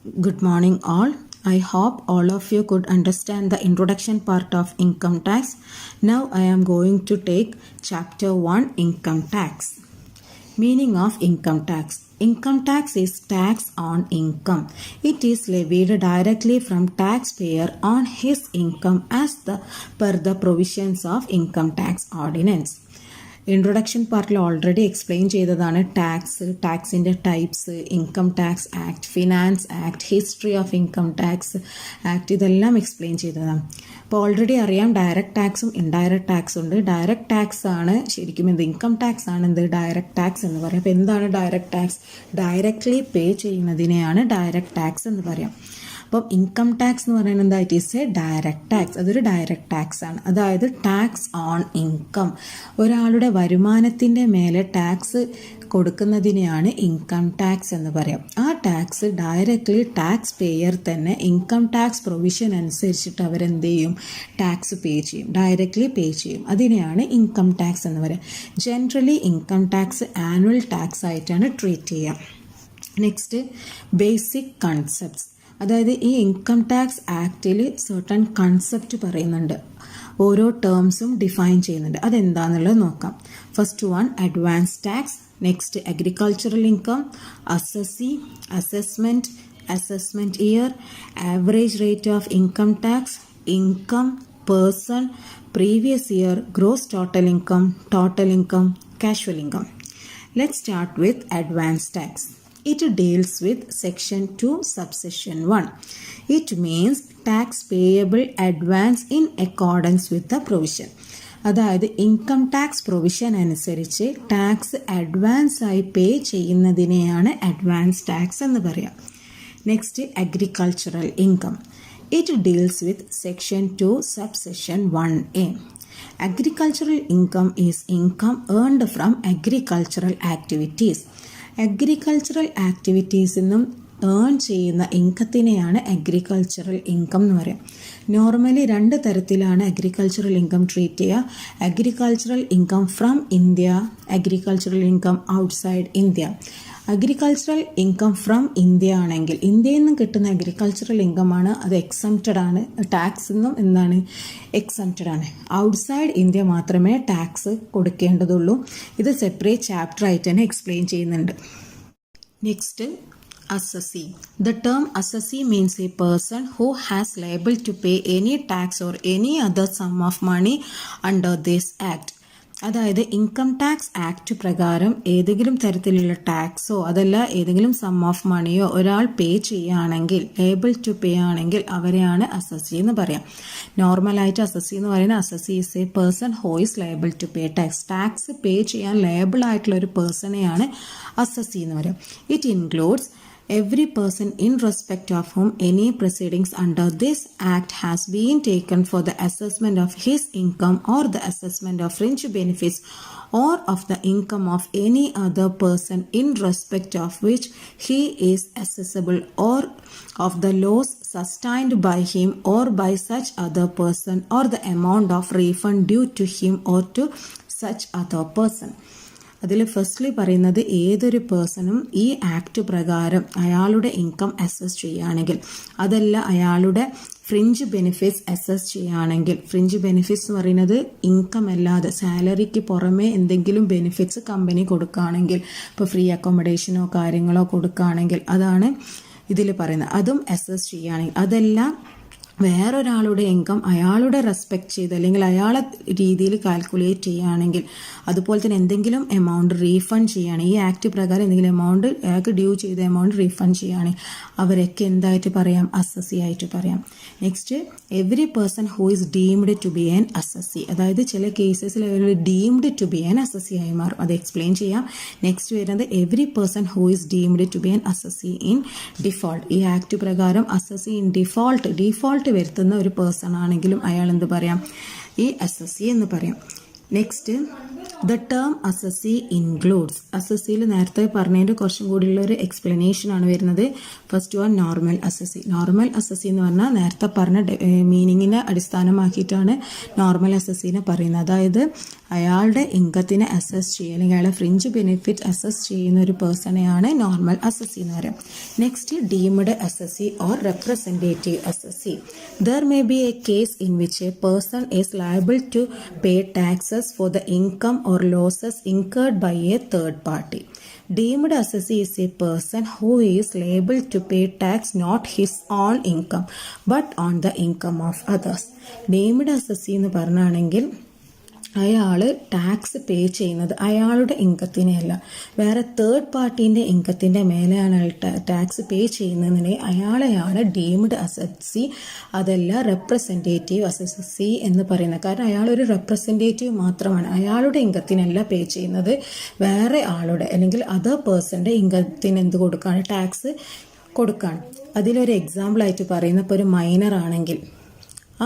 Good morning all. I hope all of you could understand the introduction part of income tax. Now I am going to take chapter 1 income tax. Meaning of income tax. Income tax is tax on income. It is levied directly from taxpayer on his income per the provisions of income tax ordinance. Introduction പാർട്ടിൽ already explain ചെയ്തതാണ് ടാക്സിൻ്റെ types, income tax act, finance act, history of income tax act, ഇതെല്ലാം explain ചെയ്തതാണ്. അപ്പോൾ already അറിയാം direct ടാക്സും indirect ടാക്സും ഉണ്ട്. ഡയറക്റ്റ് ടാക്സ് ആണ് ശരിക്കും ഇൻകം ടാക്സ് ആണ് ഡയറക്റ്റ് ടാക്സ് എന്ന് പറയാം. അപ്പോൾ എന്താണ് ഡയറക്റ്റ് ടാക്സ്? ഡയറക്റ്റ്ലി പേ ചെയ്യുന്നതിനെയാണ് ഡയറക്റ്റ് ടാക്സ് എന്ന് പറയാം. അപ്പം ഇൻകം ടാക്സ് എന്ന് പറയുന്നത് എന്താ? It is A direct tax. അതൊരു ഡയറക്റ്റ് ടാക്സ് ആണ്. അതായത് ടാക്സ് ഓൺ ഇൻകം, ഒരാളുടെ വരുമാനത്തിൻ്റെ മേലെ ടാക്സ് കൊടുക്കുന്നതിനെയാണ് ഇൻകം ടാക്സ് എന്ന് പറയാം. ആ ടാക്സ് ഡയറക്റ്റ്ലി ടാക്സ് പേയർ തന്നെ ഇൻകം ടാക്സ് പ്രൊവിഷൻ അനുസരിച്ചിട്ട് അവരെന്ത് ചെയ്യും? ടാക്സ് പേ ചെയ്യും, ഡയറക്റ്റ്ലി പേ ചെയ്യും. അതിനെയാണ് ഇൻകം ടാക്സ് എന്ന് പറയാം. Generally income tax annual tax ആയിട്ടാണ് ട്രീറ്റ് ചെയ്യുക. Next, basic concepts. അതായത് ഈ ഇൻകം ടാക്സ് ആക്റ്റിൽ സർട്ടൺ കൺസെപ്റ്റ് പറയുന്നുണ്ട്, ഓരോ ടേംസും ഡിഫൈൻ ചെയ്യുന്നുണ്ട്. അതെന്താണെന്നുള്ളത് നോക്കാം. First one, advance tax. Next, agricultural income, assessee, assessment year, average rate of income tax, income, person, previous year, gross total income, casual income. Let's start with advance tax. It deals with section 2 subsection 1. It means tax payable advance in accordance with the provision. അതായത് income tax provision അനുസരിച്ച് tax advance ആയി പേ ചെയ്യുന്നതിനെയാണ് advance tax എന്ന് പറയാം. Next, agricultural income. It deals with section 2 subsection 1A. Agricultural income is income earned from agricultural activities. Agricultural ആക്ടിവിറ്റീസിൽ നിന്നും earn ചെയ്യുന്ന ഇൻകത്തിനെയാണ് agricultural income എന്ന് പറയാം. നോർമലി രണ്ട് തരത്തിലാണ് അഗ്രികൾച്ചറൽ ഇൻകം ട്രീറ്റ് ചെയ്യുക. Agricultural income from India, agricultural income outside India. Agricultural income from India ആണെങ്കിൽ ഇന്ത്യയിൽ നിന്നും കിട്ടുന്ന അഗ്രികൾച്ചറൽ ഇൻകമാണ്, അത് എക്സംപ്റ്റഡ് ആണ്, ടാക്സ് നിന്നും എന്താണ് എക്സംപ്റ്റഡ് ആണ്. ഔട്ട്സൈഡ് ഇന്ത്യ മാത്രമേ ടാക്സ് കൊടുക്കേണ്ടതുള്ളൂ. ഇത് സെപ്പറേറ്റ് ചാപ്റ്റർ ആയിട്ട് തന്നെ എക്സ്പ്ലെയിൻ ചെയ്യുന്നുണ്ട്. Next, assessee. The term assessee means a person who has liable to pay any tax or any other sum of money under this act. അതായത് income tax act പ്രകാരം ഏതെങ്കിലും തരത്തിലുള്ള ടാക്സോ അതല്ല ഏതെങ്കിലും സം ഓഫ് മണിയോ ഒരാൾ പേ ചെയ്യുകയാണെങ്കിൽ, ലേബിൾ ടു പേ ആണെങ്കിൽ അവരെയാണ് അസസി എന്ന് പറയാം. നോർമലായിട്ട് അസസി എന്ന് പറയുന്നത് assessee is a person who is liable to pay tax. Tax pay ചെയ്യാൻ ലേബിൾ ആയിട്ടുള്ള ഒരു പേഴ്സണെയാണ് അസസി എന്ന് പറയാം. It includes every person in respect of whom any proceedings under this act has been taken for the assessment of his income or the assessment of fringe benefits or of the income of any other person in respect of which he is assessable or of the loss sustained by him or by such other person or the amount of refund due to him or to such other person. അതിൽ firstly പറയുന്നത് ഏതൊരു പേഴ്സണും ഈ act പ്രകാരം അയാളുടെ income assess ചെയ്യുകയാണെങ്കിൽ, അതല്ല അയാളുടെ fringe benefits assess ചെയ്യുകയാണെങ്കിൽ, ഫ്രിഞ്ച് ബെനിഫിറ്റ്സ് എന്ന് പറയുന്നത് ഇൻകം അല്ലാതെ സാലറിക്ക് പുറമെ എന്തെങ്കിലും ബെനിഫിറ്റ്സ് കമ്പനി കൊടുക്കുകയാണെങ്കിൽ, ഇപ്പോൾ ഫ്രീ അക്കോമഡേഷനോ കാര്യങ്ങളോ കൊടുക്കുകയാണെങ്കിൽ അതാണ് ഇതിൽ പറയുന്നത്. അതും അസസ് ചെയ്യുകയാണെങ്കിൽ, അതെല്ലാം വേറൊരാളുടെ ഇൻകം അയാളുടെ റെസ്പെക്ട് ചെയ്ത് അല്ലെങ്കിൽ അയാളെ രീതിയിൽ കാൽക്കുലേറ്റ് ചെയ്യുകയാണെങ്കിൽ, അതുപോലെ തന്നെ എന്തെങ്കിലും എമൗണ്ട് റീഫണ്ട് ചെയ്യുകയാണെങ്കിൽ, ഈ ആക്ട് പ്രകാരം എന്തെങ്കിലും എമൗണ്ട് അയാൾക്ക് ഡ്യൂ ചെയ്ത എമൗണ്ട് റീഫണ്ട് ചെയ്യുകയാണെങ്കിൽ അവരൊക്കെ എന്തായിട്ട് പറയാം? അസസി ആയിട്ട് പറയാം. Next, every person who is deemed to be an assessee. അതായത് ചില കേസസിൽ അവർ deemed to be an assessee ആയി മാറും. അത് എക്സ്പ്ലെയിൻ ചെയ്യാം. നെക്സ്റ്റ് വരുന്നത് every person who is deemed to be an assessee in default. ഈ ആക്ട് പ്രകാരം അസസി ഇൻ ഡിഫോൾട്ട് വരുത്തുന്ന ഒരു പേഴ്സൺ ആണെങ്കിലും അയാൾ എന്ത് പറയാം? ഈ അസസി എന്ന് പറയാം. Next, the term assessee includes. അസസിയിൽ നേരത്തെ പറഞ്ഞതിൻ്റെ കുറച്ചും കൂടിയുള്ള ഒരു എക്സ്പ്ലനേഷൻ ആണ് വരുന്നത്. First one, normal assessee. Normal assessee എന്ന് പറഞ്ഞാൽ നേരത്തെ പറഞ്ഞ മീനിങ്ങിനെ അടിസ്ഥാനമാക്കിയിട്ടാണ് നോർമൽ അസസിനെ പറയുന്നത്. അതായത് അയാളുടെ ഇൻകത്തിനെ അസസ് ചെയ്യുക അല്ലെങ്കിൽ അയാളുടെ ഫ്രിഞ്ച് ബെനിഫിറ്റ് അസസ് ചെയ്യുന്ന ഒരു പേഴ്സണെയാണ് നോർമൽ അസസി എന്ന് പറയുക. Next deemed assessee or representative assessee. There may be a case in which a person is liable to pay taxes for the income or losses incurred by a third party. Deemed assessee is a person who is liable to pay tax not his own income but on the income of others. Deemed assessee എന്ന് പറഞ്ഞാണെങ്കിൽ അയാൾ tax പേ ചെയ്യുന്നത് അയാളുടെ ഇൻകത്തിനെയല്ല, വേറെ third പാർട്ടീൻ്റെ ഇൻകത്തിൻ്റെ മേലെയാണ് അയാൾ tax പേ ചെയ്യുന്നതിനുണ്ടെങ്കിൽ അയാളെയാണ് deemed assessee, അതല്ല representative assessee എന്ന് പറയുന്നത്. കാരണം അയാളൊരു റെപ്രസെൻറ്റേറ്റീവ് മാത്രമാണ്, അയാളുടെ ഇൻകത്തിനല്ല പേ ചെയ്യുന്നത്, വേറെ ആളുടെ അല്ലെങ്കിൽ അതർ പേഴ്സൻ്റെ ഇൻകത്തിന് എന്ത് കൊടുക്കുകയാണ്, ടാക്സ് കൊടുക്കുകയാണ്. അതിലൊരു എക്സാമ്പിളായിട്ട് പറയുന്ന ഇപ്പോൾ ഒരു മൈനർ ആണെങ്കിൽ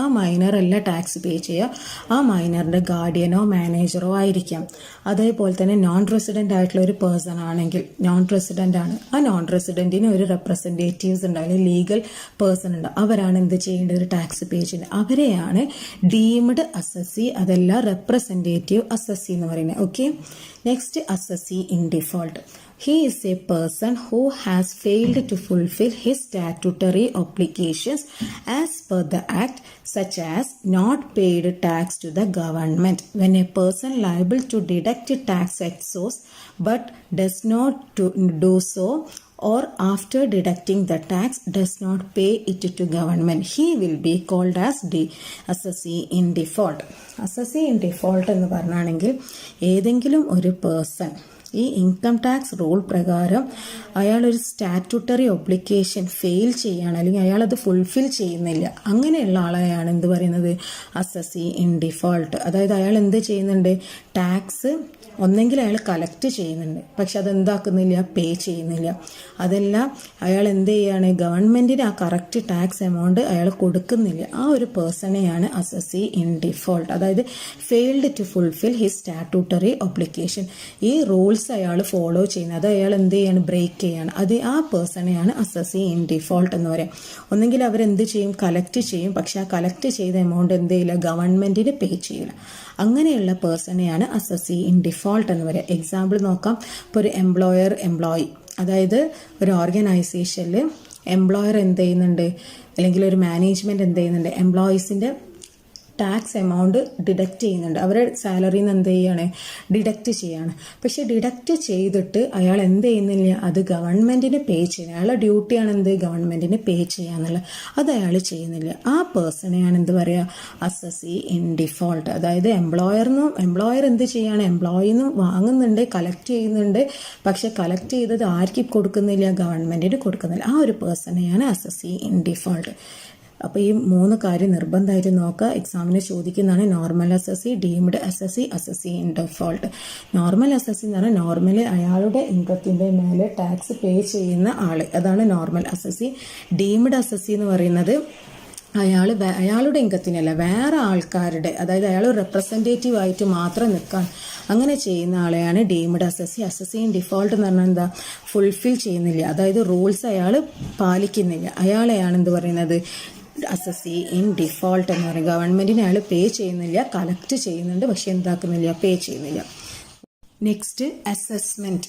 ആ മൈനറല്ല ടാക്സ് പേ ചെയ്യുക, ആ മൈനറിൻ്റെ ഗാർഡിയനോ മാനേജറോ ആയിരിക്കാം. അതേപോലെ തന്നെ നോൺ റെസിഡൻ്റ് ആയിട്ടുള്ള ഒരു പേഴ്സൺ ആണെങ്കിൽ, നോൺ റെസിഡൻ്റ് ആണ്, ആ നോൺ റെസിഡൻറ്റിന് ഒരു റെപ്രസെൻറ്റേറ്റീവ്സ് ഉണ്ടാവും, ലീഗൽ പേഴ്സൺ ഉണ്ട്, അവരാണ് എന്ത് ചെയ്യേണ്ടത്, ഒരു ടാക്സ് പേ ചെയ്യുന്നത്. അവരെയാണ് ഡീംഡ് അസസി, അതല്ല റെപ്രസെൻറ്റേറ്റീവ് അസസി എന്ന് പറയുന്നത്. Okay, next assessee in default. He is a person who has failed to fulfill his statutory obligations as per the Act, such as not paid tax to the government. When a person liable to deduct tax at source but does not do so, or after deducting the tax does not pay it to government, he will be called as assessee in default. Assessee in default എന്ന് പറഞ്ഞാണെങ്കിൽ ഏതെങ്കിലും ഒരു person ഈ income tax rule പ്രകാരം അയാളൊരു statutory obligation fail ചെയ്യുകയാണ്, അല്ലെങ്കിൽ അയാളത് fulfil ചെയ്യുന്നില്ല, അങ്ങനെയുള്ള ആളെയാണ് എന്ത് പറയുന്നത്, അസസി ഇൻ ഡിഫോൾട്ട്. അതായത് അയാൾ എന്ത് ചെയ്യുന്നുണ്ട്, ടാക്സ് ഒന്നെങ്കിൽ അയാൾ കളക്ട് ചെയ്യുന്നുണ്ട്, പക്ഷെ അതെന്താക്കുന്നില്ല, പേ ചെയ്യുന്നില്ല. അതെല്ലാം അയാൾ എന്ത് ചെയ്യാണ്, ഗവൺമെൻറ്റിന് ആ കറക്റ്റ് ടാക്സ് എമൗണ്ട് അയാൾ കൊടുക്കുന്നില്ല. ആ ഒരു പേഴ്സണെയാണ് അസസി ഇൻ ഡിഫോൾട്ട്. അതായത് failed to fulfil his statutory obligation. ഈ റൂൾസ് അയാൾ ഫോളോ ചെയ്യുന്നത്, അത് അയാൾ എന്ത് ചെയ്യാണ്, ബ്രേക്ക് ചെയ്യാണ്, അത് ആ പേഴ്സണെയാണ് അസസി ഇൻ ഡിഫോൾട്ട് എന്ന് പറയാം. ഒന്നെങ്കിൽ അവരെന്ത് ചെയ്യും, കളക്ട് ചെയ്യും, പക്ഷെ ആ കളക്ട് ചെയ്ത എമൗണ്ട് എന്ത് ചെയ്യില്ല, ഗവൺമെൻറ്റിന് പേ ചെയ്യില്ല. അങ്ങനെയുള്ള പേഴ്സണെയാണ് അസസി ഇൻ ഡിഫോൾട്ട് എന്ന് പറയുക. എക്സാമ്പിൾ നോക്കാം. ഇപ്പോൾ ഒരു എംപ്ലോയി, അതായത് ഒരു ഓർഗനൈസേഷനിൽ എംപ്ലോയർ എന്ത് ചെയ്യുന്നുണ്ട്, അല്ലെങ്കിൽ ഒരു മാനേജ്മെൻറ്റ് എന്ത് ചെയ്യുന്നുണ്ട്, എംപ്ലോയീസിൻ്റെ ടാക്സ് എമൗണ്ട് ഡിഡക്റ്റ് ചെയ്യുന്നുണ്ട്, അവരുടെ സാലറിയിൽ നിന്ന് എന്ത് ചെയ്യാണ്, ഡിഡക്റ്റ് ചെയ്യാണ്. പക്ഷെ ഡിഡക്റ്റ് ചെയ്തിട്ട് അയാൾ എന്ത് ചെയ്യുന്നില്ല, അത് ഗവൺമെൻറ്റിന് പേ ചെയ്യുന്നത്, അയാളുടെ ഡ്യൂട്ടിയാണ് എന്ത്, ഗവൺമെൻറ്റിന് പേ ചെയ്യാന്നുള്ളത്, അത് അയാൾ ചെയ്യുന്നില്ല. ആ പേഴ്സണെയാണ് എന്ത് പറയുക, അസസി ഇൻ ഡിഫോൾട്ട്. അതായത് എംപ്ലോയർ എന്ത് ചെയ്യാണ്, എംപ്ലോയിന്നും വാങ്ങുന്നുണ്ട്, കളക്ട് ചെയ്യുന്നുണ്ട്, പക്ഷെ കളക്ട് ചെയ്തത് ആർക്കും കൊടുക്കുന്നില്ല, ഗവൺമെൻറ്റിന് കൊടുക്കുന്നില്ല. ആ ഒരു പേഴ്സണെയാണ് അസസി ഇൻ ഡിഫോൾട്ട്. അപ്പോൾ ഈ 3 കാര്യം നിർബന്ധമായിട്ട് നോക്കുക, എക്സാമിന് ചോദിക്കുന്നതാണ്. Normal assessee, deemed assessee, assessee in default. Normal assessee എന്ന് പറഞ്ഞാൽ നോർമലി അയാളുടെ ഇൻകത്തിൻ്റെ മേലെ ടാക്സ് പേ ചെയ്യുന്ന ആൾ, അതാണ് നോർമൽ അസസി. ഡീംഡ് അസസി എന്ന് പറയുന്നത് അയാളുടെ ഇൻകത്തിനല്ല, വേറെ ആൾക്കാരുടെ, അതായത് അയാൾ റെപ്രസെൻറ്റേറ്റീവ് ആയിട്ട് മാത്രം നിൽക്കാൻ അങ്ങനെ ചെയ്യുന്ന ആളെയാണ് deemed assessee. Assessee in default എന്ന് പറഞ്ഞാൽ എന്താ, ഫുൾഫിൽ ചെയ്യുന്നില്ല, അതായത് റൂൾസ് അയാൾ പാലിക്കുന്നില്ല, അയാളെയാണ് എന്ത് പറയുന്നത്, അസസി ഇൻ ഡിഫോൾട്ട് എന്ന് പറയും. ഗവൺമെൻറ്റിന് അയാൾ പേ ചെയ്യുന്നില്ല, കളക്ട് ചെയ്യുന്നുണ്ട്, പക്ഷെ എന്താക്കുന്നില്ല, പേ ചെയ്യുന്നില്ല. Next assessment.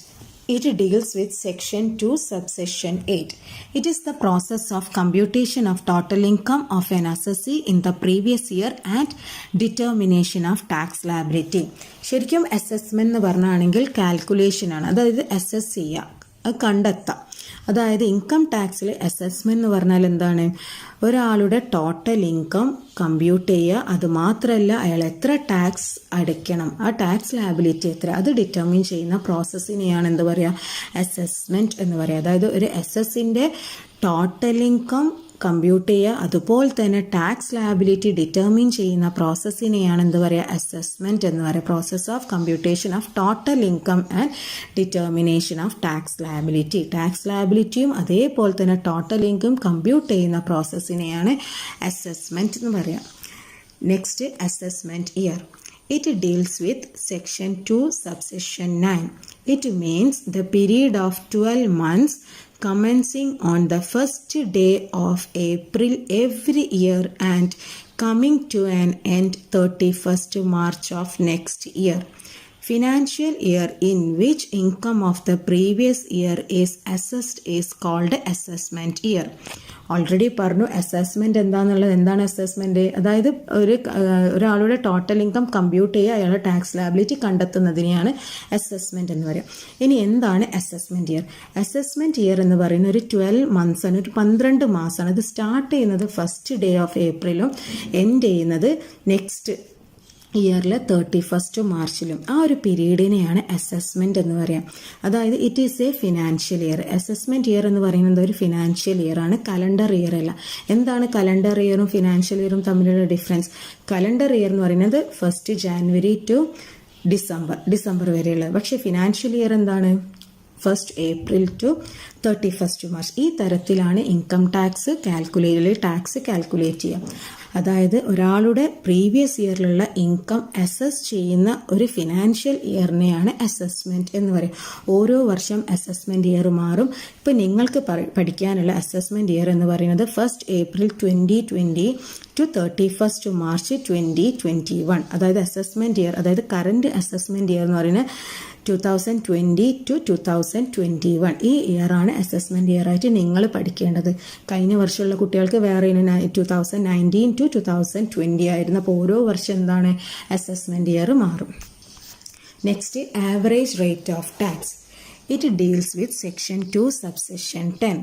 It deals with section 2 subsection 8. It is the process of computation of total income of an assessee in the previous year and determination of tax liability. ശരിക്കും assessment എന്ന് പറഞ്ഞാണെങ്കിൽ കാൽക്കുലേഷൻ ആണ്, അതായത് assess ചെയ്യുക, അത് കണ്ടെത്താം. അതായത് income ടാക്സിൽ assessment എന്ന് പറഞ്ഞാൽ എന്താണ്, ഒരാളുടെ ടോട്ടൽ ഇൻകം കമ്പ്യൂട്ട് ചെയ്യുക, അതുമാത്രമല്ല അയാൾ എത്ര ടാക്സ് അടയ്ക്കണം, ആ ടാക്സ് ലയബിലിറ്റി എത്ര, അത് ഡിറ്റർമിൻ ചെയ്യുന്ന പ്രോസസ്സിനെയാണ് എന്ത് പറയുക, അസസ്മെന്റ് എന്ന് പറയുക. അതായത് ഒരു അസസിൻ്റെ ടോട്ടൽ ഇൻകം കമ്പ്യൂട്ട് ചെയ്യുക, അതുപോലെ തന്നെ ടാക്സ് ലയബിലിറ്റി ഡിറ്റർമിൻ ചെയ്യുന്ന പ്രോസസ്സിനെയാണ് എന്ത് പറയുക, അസസ്മെൻറ്റ് എന്ന് പറയുക. Process of computation of total income and determination of tax liability. Tax ലയബിലിറ്റിയും അതേപോലെ തന്നെ ടോട്ടൽ ഇൻകം കമ്പ്യൂട്ട് ചെയ്യുന്ന പ്രോസസ്സിനെയാണ് അസസ്മെൻറ്റ് എന്ന് പറയുക. Next assessment year. It deals with section 2 subsection 9. It means the period of 12 months commencing on the first day of April every year and coming to an end 31st March of next year. Financial year in which income of the previous year is assessed is called assessment year. Already പറഞ്ഞു assessment എന്താണെന്നുള്ളത്. എന്താണ് assessment? അതായത് ഒരാളുടെ total income compute ചെയ്യുക, അയാളുടെ tax liability കണ്ടെത്തുന്നതിനെയാണ് assessment എന്ന് പറയുക. ഇനി എന്താണ് അസസ്മെൻറ്റ് ഇയർ? അസസ്മെൻറ്റ് ഇയർ എന്ന് പറയുന്ന ഒരു 12 months ആണ്, ഒരു 12 മാസമാണ്. ഇത് സ്റ്റാർട്ട് ചെയ്യുന്നത് ഫസ്റ്റ് ഡേ ഓഫ് ഏപ്രിലും എൻഡ് ചെയ്യുന്നത് നെക്സ്റ്റ് ഇയറിൽ 31st മാർച്ചിലും. ആ ഒരു പീരീഡിനെയാണ് അസസ്മെൻറ്റ് എന്ന് പറയാം. അതായത് it is A financial year. Assessment year എന്ന് പറയുന്നത് ഒരു ഫിനാൻഷ്യൽ ഇയർ ആണ്, കലണ്ടർ ഇയർ അല്ല. എന്താണ് കലണ്ടർ ഇയറും ഫിനാൻഷ്യൽ ഇയറും തമ്മിലുള്ള ഡിഫറൻസ്? കലണ്ടർ ഇയർ എന്ന് പറയുന്നത് 1st January to ഡിസംബർ വരെയുള്ളത്. പക്ഷേ ഫിനാൻഷ്യൽ ഇയർ എന്താണ്? 1st April to 31st March. ഈ തരത്തിലാണ് ഇൻകം ടാക്സ് കാൽക്കുലേറ്റ് ചെയ്യുക. അതായത് ഒരാളുടെ പ്രീവിയസ് ഇയറിലുള്ള ഇൻകം അസസ് ചെയ്യുന്ന ഒരു ഫിനാൻഷ്യൽ ഇയറിനെയാണ് അസസ്മെൻറ്റ് എന്ന് പറയും. ഓരോ വർഷം അസസ്മെൻറ്റ് ഇയർ മാറും. ഇപ്പം നിങ്ങൾക്ക് പഠിക്കാനുള്ള അസസ്മെൻറ്റ് ഇയർ എന്ന് പറയുന്നത് 1st April 2020 to 31st March 2021. അതായത് അസസ്മെൻറ്റ് ഇയർ, അതായത് കറൻറ്റ് അസസ്മെൻറ്റ് ഇയർ എന്ന് പറയുന്നത് 2020 to 2021. ഈ ഇയറാണ് അസസ്മെൻറ്റ് ഇയർ ആയിട്ട് നിങ്ങൾ പഠിക്കേണ്ടത്. കഴിഞ്ഞ വർഷമുള്ള കുട്ടികൾക്ക് വേറെ 2019 to 2020 ആയിരുന്നു. അപ്പോൾ ഓരോ വർഷം എന്താണ് അസസ്മെൻറ്റ് ഇയർ മാറും. Next, average rate of tax. It deals with section 2 subsection 10.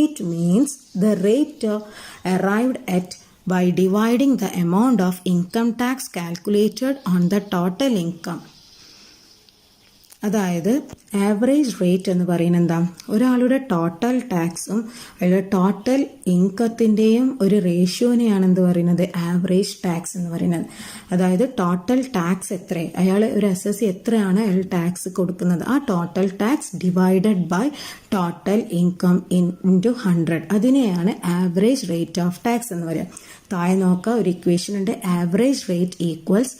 It means the rate arrived at by dividing the amount of income tax calculated on the total income. അതായത് average rate എന്ന് പറയുന്നത് എന്താ? ഒരാളുടെ total ടാക്സും അയാളുടെ total ഇൻകത്തിൻ്റെയും ഒരു റേഷ്യോനെയാണ് എന്ത് പറയുന്നത്? ആവറേജ് ടാക്സ് എന്ന് പറയുന്നത്. അതായത് ടോട്ടൽ ടാക്സ് എത്ര, അയാൾ ഒരു എസ്എസ്സി എത്രയാണ് അയാൾ ടാക്സ് കൊടുക്കുന്നത്, ആ total tax divided by total income into 100, അതിനെയാണ് ആവറേജ് റേറ്റ് ഓഫ് ടാക്സ് എന്ന് പറയുക. താഴെ നോക്കുക, ഒരു ഇക്വേഷൻ ഉണ്ട്. Average rate equals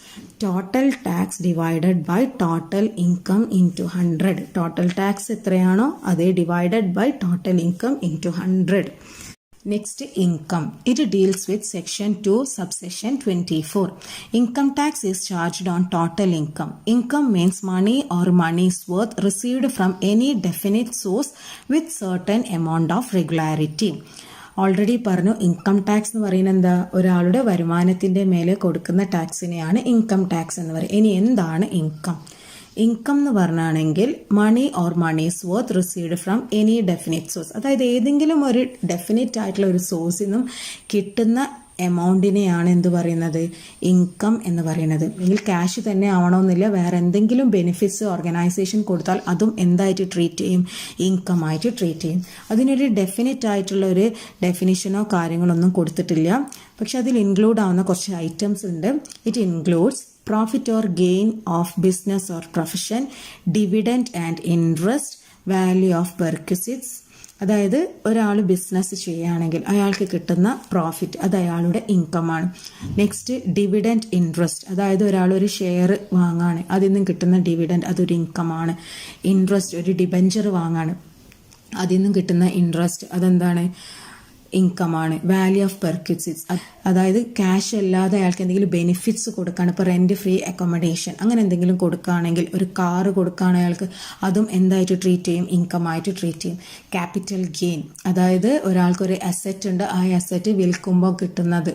total tax divided by total income into 100. Total tax എത്രയാണോ അതേ divided by total income into 100. Next, income. It deals with section 2 subsection 24. Income tax is charged on total income. Income means money or money's worth received from any definite source with certain amount of regularity. Already പറഞ്ഞു, income tax എന്ന് പറയുന്നത് എന്താ? ഒരാളുടെ വരുമാനത്തിൻ്റെ മേലെ കൊടുക്കുന്ന ടാക്സിനെയാണ് income tax എന്ന് പറയുന്നത്. ഇനി എന്താണ് ഇൻകം? ഇൻകം എന്ന് പറഞ്ഞാണെങ്കിൽ money or monies worth received from any definite source. അതായത് ഏതെങ്കിലും ഒരു ഡെഫിനിറ്റ് ആയിട്ടുള്ള ഒരു സോഴ്സിൽ നിന്നും കിട്ടുന്ന എമൗണ്ടിനെയാണ് എന്ത് പറയുന്നത്? ഇൻകം എന്ന് പറയുന്നത്. അല്ലെങ്കിൽ ക്യാഷ് തന്നെ ആവണമെന്നില്ല, വേറെ എന്തെങ്കിലും ബെനിഫിറ്റ്സ് ഓർഗനൈസേഷൻ കൊടുത്താൽ അതും എന്തായിട്ട് ട്രീറ്റ് ചെയ്യും? ഇൻകം ആയിട്ട് ട്രീറ്റ് ചെയ്യും. അതിനൊരു ഡെഫിനിറ്റ് ആയിട്ടുള്ള ഒരു ഡെഫിനിഷനോ കാര്യങ്ങളൊന്നും കൊടുത്തിട്ടില്ല. പക്ഷെ അതിൽ ഇൻക്ലൂഡ് ആവുന്ന കുറച്ച് ഐറ്റംസ് ഉണ്ട്. It includes profit or gain of business or profession, dividend and interest, value of perquisites. അതായത് ഒരാൾ ബിസിനസ് ചെയ്യുകയാണെങ്കിൽ അയാൾക്ക് കിട്ടുന്ന പ്രോഫിറ്റ് അത് അയാളുടെ ഇൻകമാണ്. Next, dividend interest. അതായത് ഒരാൾ ഒരു ഷെയർ വാങ്ങാണ്, അതിൽ നിന്നും കിട്ടുന്ന ഡിവിഡൻഡ് അതൊരു ഇൻകമാണ്. ഇൻട്രസ്റ്റ്, ഒരു ഡിബഞ്ചർ വാങ്ങാണ്, അതിൽ നിന്നും കിട്ടുന്ന ഇൻട്രസ്റ്റ് അതെന്താണ്? ഇൻകമാണ്. വാല്യൂ ഓഫ് പെർക്വിസിറ്റ്സ്, അതായത് ക്യാഷ് അല്ലാതെ അയാൾക്ക് എന്തെങ്കിലും ബെനിഫിറ്റ്സ് കൊടുക്കുകയാണ്, ഇപ്പോൾ റെൻറ്റ് ഫ്രീ അക്കോമഡേഷൻ അങ്ങനെ എന്തെങ്കിലും കൊടുക്കുകയാണെങ്കിൽ, ഒരു കാറ് കൊടുക്കുകയാണ് അയാൾക്ക്, അതും എന്തായിട്ട് ട്രീറ്റ് ചെയ്യും? ഇൻകമായിട്ട് ട്രീറ്റ് ചെയ്യും. ക്യാപിറ്റൽ ഗെയിൻ, അതായത് ഒരാൾക്കൊരു അസറ്റ് ഉണ്ട്, ആ അസറ്റ് വിൽക്കുമ്പോൾ കിട്ടുന്നത്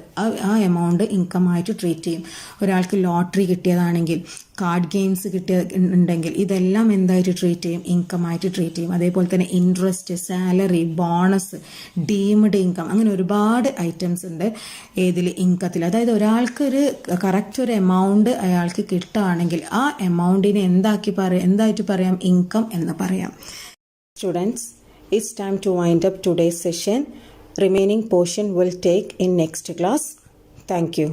ആ എമൗണ്ട് ഇൻകമായിട്ട് ട്രീറ്റ് ചെയ്യും. ഒരാൾക്ക് ലോട്ടറി കിട്ടിയതാണെങ്കിൽ, കാർഡ് ഗെയിംസ് ഉണ്ടെങ്കിൽ ഇതെല്ലാം എന്തായിട്ട് ട്രീറ്റ് ചെയ്യും? ഇൻകമായിട്ട് ട്രീറ്റ് ചെയ്യും. അതേപോലെ തന്നെ interest, salary, bonus, deemed income, അങ്ങനെ ഒരുപാട് ഐറ്റംസ് ഉണ്ട് ഏതിൽ? ഇൻകത്തിൽ. അതായത് ഒരാൾക്കൊരു കറക്റ്റ് ഒരു എമൗണ്ട് അയാൾക്ക് കിട്ടുകയാണെങ്കിൽ ആ എമൗണ്ടിനെ എന്തായിട്ട് പറയാം? ഇൻകം എന്ന് പറയാം. Students, it's time to wind up today's session. Remaining portion will take in next class. Thank U.